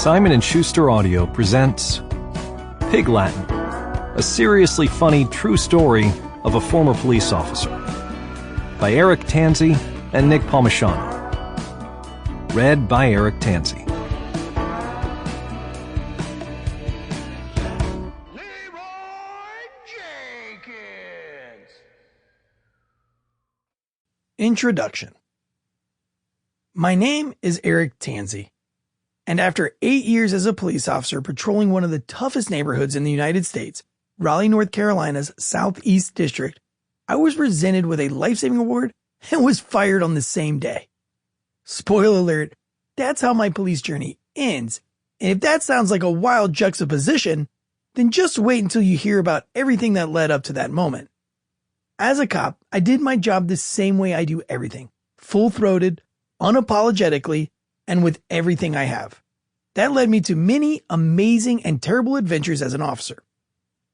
Simon & Schuster Audio presents Pig Latin, a seriously funny true story of a former police officer, by Eric Tansey and Nick Palmisano. Read by Eric Tansey. Introduction. My name is Eric Tansey, and after 8 years as a police officer patrolling one of the toughest neighborhoods in the United States, Raleigh, North Carolina's Southeast District, I was presented with a life-saving award and was fired on the same day. Spoiler alert, that's how my police journey ends, and if that sounds like a wild juxtaposition, then just wait until you hear about everything that led up to that moment. As a cop, I did my job the same way I do everything, full-throated, unapologetically, and with everything I have. That led me to many amazing and terrible adventures as an officer.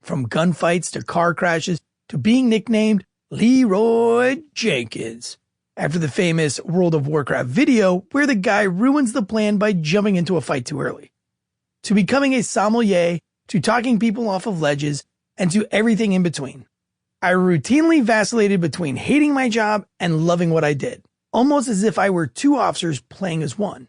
From gunfights to car crashes to being nicknamed Leroy Jenkins, after the famous World of Warcraft video where the guy ruins the plan by jumping into a fight too early. To becoming a sommelier, to talking people off of ledges, and to everything in between. I routinely vacillated between hating my job and loving what I did, almost as if I were two officers playing as one.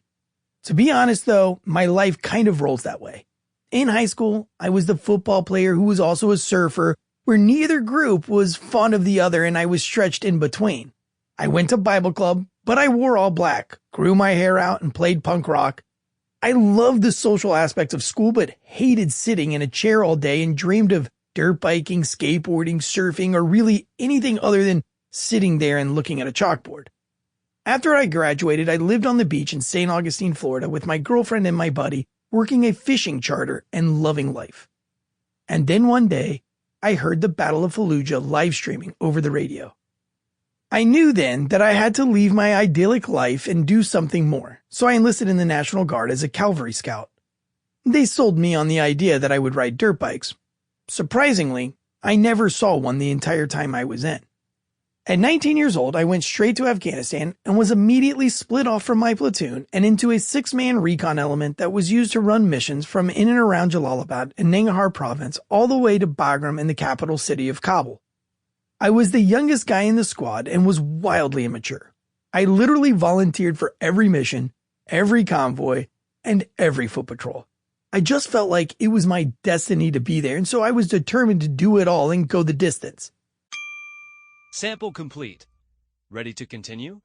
To be honest though, my life kind of rolls that way. In high school, I was the football player who was also a surfer, where neither group was fond of the other and I was stretched in between. I went to Bible club, but I wore all black, grew my hair out and played punk rock. I loved the social aspects of school but hated sitting in a chair all day and dreamed of dirt biking, skateboarding, surfing, or really anything other than sitting there and looking at a chalkboard. After I graduated, I lived on the beach in St. Augustine, Florida with my girlfriend and my buddy, working a fishing charter and loving life. And then one day, I heard the Battle of Fallujah live streaming over the radio. I knew then that I had to leave my idyllic life and do something more, so I enlisted in the National Guard as a cavalry scout. They sold me on the idea that I would ride dirt bikes. Surprisingly, I never saw one the entire time I was in. At 19 years old, I went straight to Afghanistan and was immediately split off from my platoon and into a 6-man recon element that was used to run missions from in and around Jalalabad in Nangarhar province all the way to Bagram in the capital city of Kabul. I was the youngest guy in the squad and was wildly immature. I literally volunteered for every mission, every convoy, and every foot patrol. I just felt like it was my destiny to be there, and so I was determined to do it all and go the distance. Sample complete. Ready to continue?